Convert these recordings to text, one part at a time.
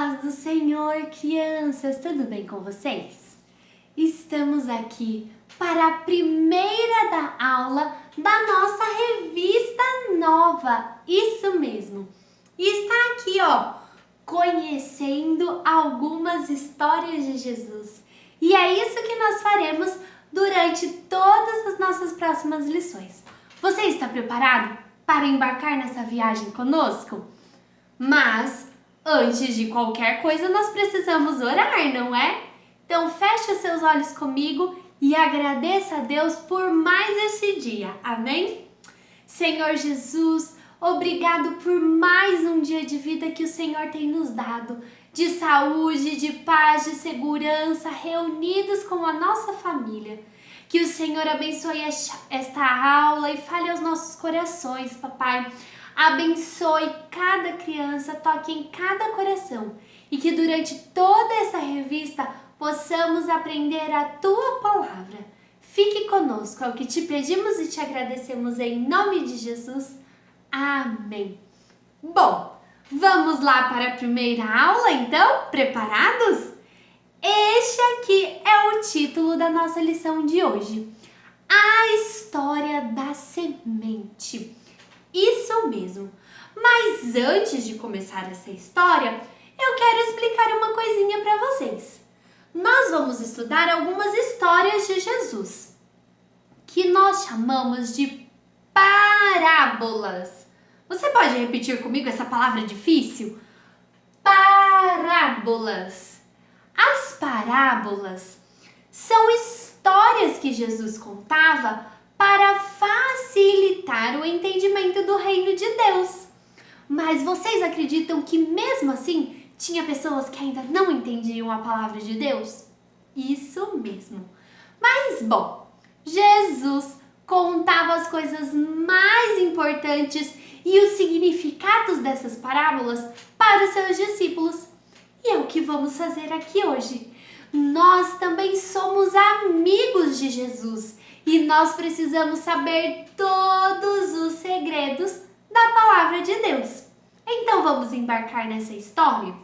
paz do Senhor, crianças, tudo bem com vocês? Estamos aqui para a primeira aula da nossa revista nova, isso mesmo. E está aqui, conhecendo algumas histórias de Jesus. E é isso que nós faremos durante todas as nossas próximas lições. Você está preparado para embarcar nessa viagem conosco? Mas antes de qualquer coisa, nós precisamos orar, não é? Então, feche os seus olhos comigo e agradeça a Deus por mais esse dia. Amém? Senhor Jesus, obrigado por mais um dia de vida que o Senhor tem nos dado. De saúde, de paz, de segurança, reunidos com a nossa família. Que o Senhor abençoe esta aula e fale aos nossos corações, papai. Abençoe cada criança, toque em cada coração e que durante toda essa revista possamos aprender a Tua Palavra. Fique conosco, é o que te pedimos e te agradecemos em nome de Jesus. Amém. Bom, vamos lá para a primeira aula então? Preparados? Este aqui é o título da nossa lição de hoje. A história da semente. Isso mesmo. Mas antes de começar essa história, eu quero explicar uma coisinha para vocês. Nós vamos estudar algumas histórias de Jesus, que nós chamamos de parábolas. Você pode repetir comigo essa palavra difícil? Parábolas. As parábolas são histórias que Jesus contava para facilitar o entendimento do reino de Deus. Mas vocês acreditam que mesmo assim tinha pessoas que ainda não entendiam a palavra de Deus? Isso mesmo. Mas bom, Jesus contava as coisas mais importantes e os significados dessas parábolas para os seus discípulos. E é o que vamos fazer aqui hoje. Nós também somos amigos de Jesus. E nós precisamos saber todos os segredos da palavra de Deus. Então vamos embarcar nessa história?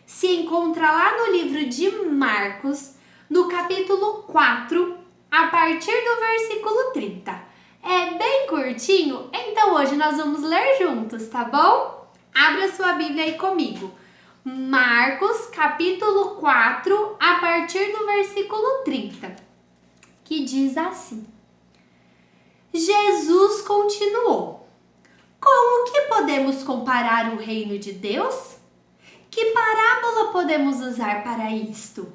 Se encontra lá no livro de Marcos, no capítulo 4, a partir do versículo 30. É bem curtinho, então hoje nós vamos ler juntos, tá bom? Abra sua Bíblia aí comigo. Marcos, capítulo 4, a partir do versículo 30, que diz assim. Jesus continuou: como que podemos comparar o reino de Deus? Que parábola podemos usar para isto?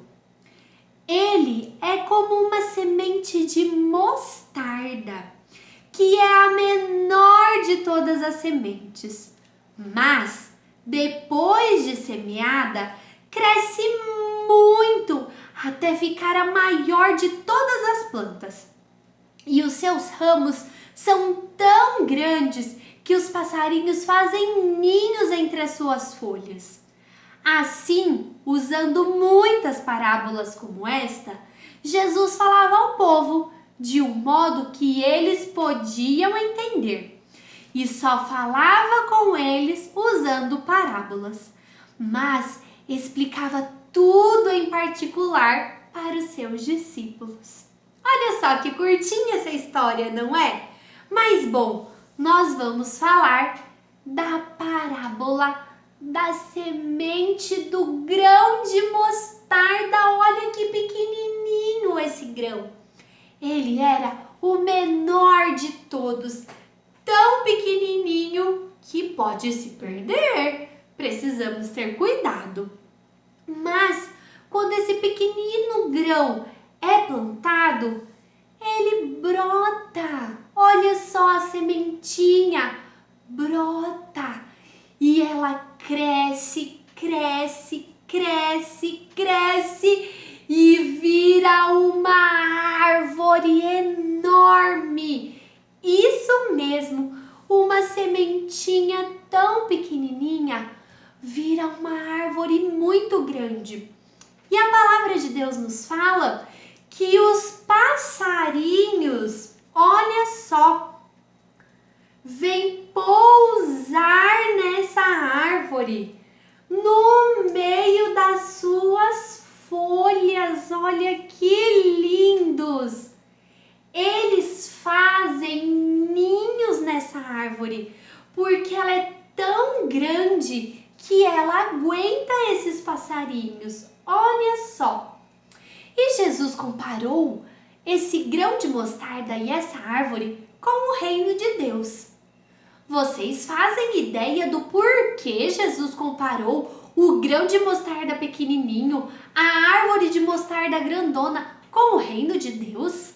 Ele é como uma semente de mostarda, que é a menor de todas as sementes. Mas, depois de semeada, cresce muito até ficar a maior de todas as plantas. E os seus ramos são tão grandes que os passarinhos fazem ninhos entre as suas folhas. Assim, usando muitas parábolas como esta, Jesus falava ao povo de um modo que eles podiam entender. E só falava com eles usando parábolas, mas explicava tudo em particular para os seus discípulos. Olha só que curtinha essa história, não é? Mas bom, nós vamos falar da parábola da semente do grão de mostarda. Olha que pequenininho esse grão. Ele era o menor de todos, tão pequenininho que pode se perder. Precisamos ter cuidado. Mas quando esse pequenino grão é plantado, ele brota. Olha só a sementinha, brota. E ela cresce, cresce, cresce, cresce e vira uma árvore enorme. Isso mesmo, uma sementinha tão pequenininha vira uma árvore muito grande. E a palavra de Deus nos fala que os passarinhos, olha só, vêm pousar nessa árvore no meio das suas folhas. Olha que lindos! Eles fazem ninhos nessa árvore, porque ela é tão grande que ela aguenta esses passarinhos. Olha só! E Jesus comparou esse grão de mostarda e essa árvore com o reino de Deus. Vocês fazem ideia do porquê Jesus comparou o grão de mostarda pequenininho, a árvore de mostarda grandona, com o reino de Deus?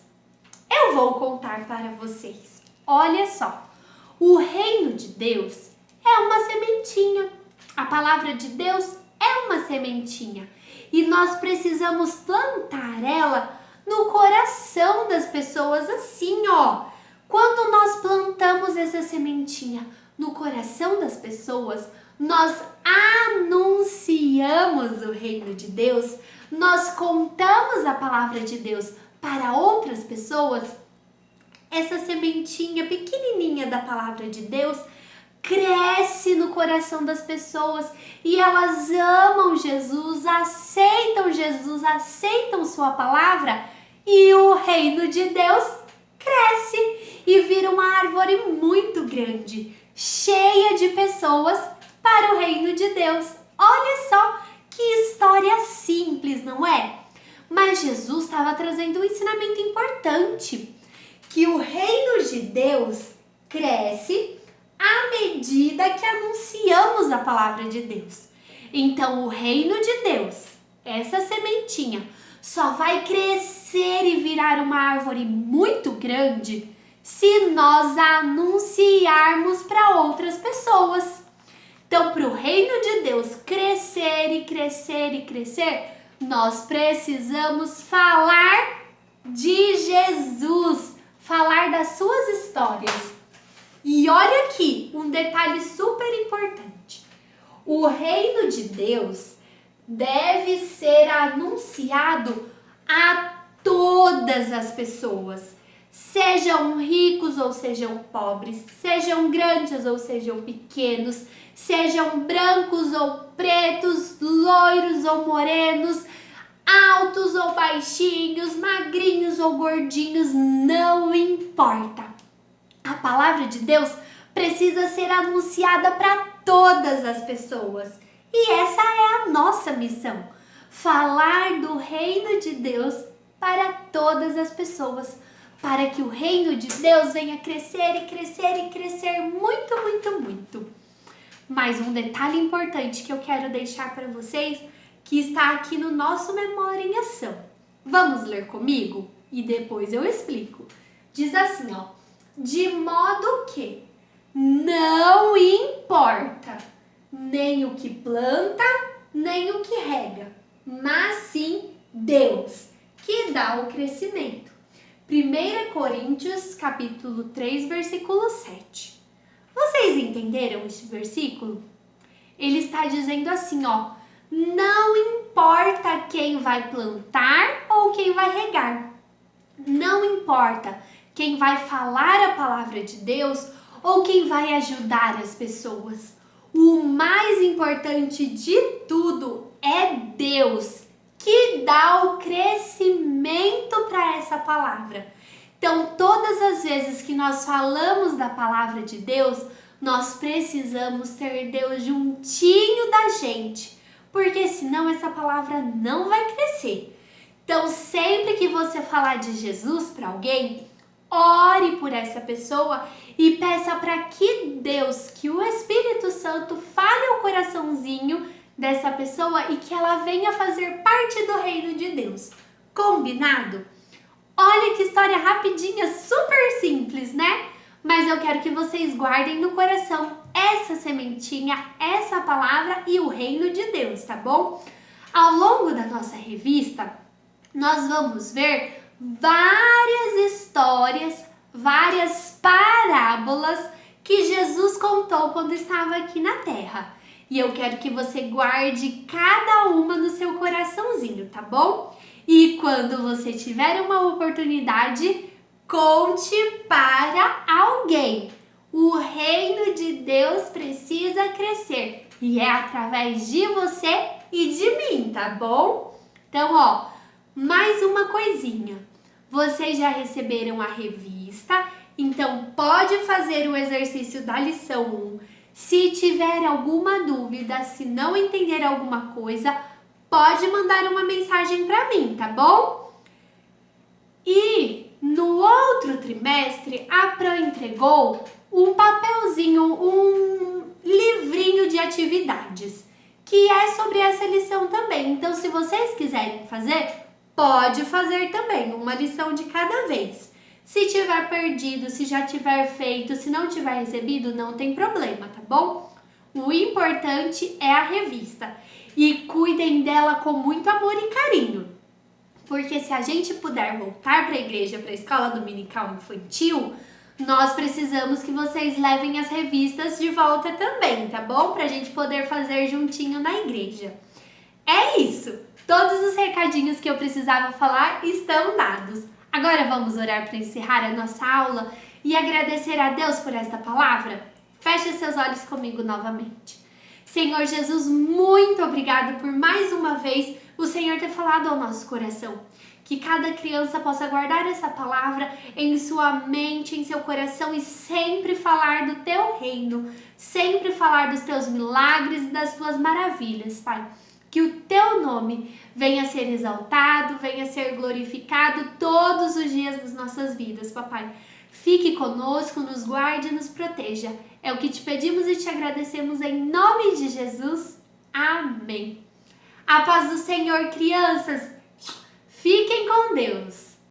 Eu vou contar para vocês. Olha só, o reino de Deus é uma sementinha. A palavra de Deus é uma sementinha e nós precisamos plantar ela no coração das pessoas assim, ó. Quando nós plantamos essa sementinha no coração das pessoas, nós anunciamos o reino de Deus, nós contamos a palavra de Deus para outras pessoas. Essa sementinha pequenininha da palavra de Deus cresce no coração das pessoas e elas amam Jesus, aceitam sua palavra e o reino de Deus cresce e vira uma árvore muito grande, cheia de pessoas para o reino de Deus. Olha só que história simples, não é? Mas Jesus estava trazendo um ensinamento importante, que o reino de Deus cresce à medida que anunciamos a palavra de Deus. Então, o reino de Deus, essa sementinha, só vai crescer e virar uma árvore muito grande se nós anunciarmos para outras pessoas. Então, para o reino de Deus crescer e crescer e crescer, nós precisamos falar de Jesus, falar das suas histórias. E olha aqui um detalhe super importante. O reino de Deus deve ser anunciado a todas as pessoas, sejam ricos ou sejam pobres, sejam grandes ou sejam pequenos, sejam brancos ou pretos, loiros ou morenos, altos ou baixinhos, magrinhos ou gordinhos, não importa. A palavra de Deus precisa ser anunciada para todas as pessoas. E essa é a nossa missão, falar do reino de Deus para todas as pessoas, para que o reino de Deus venha crescer e crescer e crescer muito, muito, muito. Mais um detalhe importante que eu quero deixar para vocês, que está aqui no nosso Memória em Ação. Vamos ler comigo? E depois eu explico. Diz assim, ó: de modo que não importa nem o que planta, nem o que rega, mas sim Deus, que dá o crescimento. 1 Coríntios, capítulo 3, versículo 7. Vocês entenderam esse versículo? Ele está dizendo assim, ó: não importa quem vai plantar ou quem vai regar. Não importa quem vai falar a palavra de Deus ou quem vai ajudar as pessoas. O mais importante de tudo é Deus, que dá o crescimento para essa palavra. Então, todas as vezes que nós falamos da palavra de Deus, nós precisamos ter Deus juntinho da gente, porque senão essa palavra não vai crescer. Então, sempre que você falar de Jesus para alguém, ore por essa pessoa e peça para que Deus, que o Espírito Santo fale ao coraçãozinho dessa pessoa e que ela venha fazer parte do reino de Deus. Combinado? Olha que história rapidinha, super simples, né? Mas eu quero que vocês guardem no coração essa sementinha, essa palavra e o reino de Deus, tá bom? Ao longo da nossa revista, nós vamos ver várias histórias, várias parábolas que Jesus contou quando estava aqui na Terra. E eu quero que você guarde cada uma no seu coraçãozinho, tá bom? E quando você tiver uma oportunidade, conte para alguém. O reino de Deus precisa crescer E é através de você e de mim, tá bom? Então, ó, mais uma coisinha. Vocês já receberam a revista, então pode fazer o exercício da lição 1. Se tiver alguma dúvida, se não entender alguma coisa, pode mandar uma mensagem para mim, tá bom? E no outro trimestre, a Pro entregou um papelzinho, um livrinho de atividades, que é sobre essa lição também. Então, se vocês quiserem fazer, pode fazer também, uma lição de cada vez. Se tiver perdido, se já tiver feito, se não tiver recebido, não tem problema, tá bom? O importante é a revista. E cuidem dela com muito amor e carinho. Porque se a gente puder voltar para a igreja, para a escola dominical infantil, nós precisamos que vocês levem as revistas de volta também, tá bom? Pra gente poder fazer juntinho na igreja. É isso! Todos os recadinhos que eu precisava falar estão dados. Agora vamos orar para encerrar a nossa aula e agradecer a Deus por esta palavra? Feche seus olhos comigo novamente. Senhor Jesus, muito obrigado por mais uma vez o Senhor ter falado ao nosso coração. Que cada criança possa guardar essa palavra em sua mente, em seu coração e sempre falar do teu reino, sempre falar dos teus milagres e das tuas maravilhas, Pai. Que o teu nome venha a ser exaltado, venha a ser glorificado todos os dias das nossas vidas, papai. Fique conosco, nos guarde e nos proteja. É o que te pedimos e te agradecemos em nome de Jesus. Amém. A paz do Senhor, crianças. Fiquem com Deus.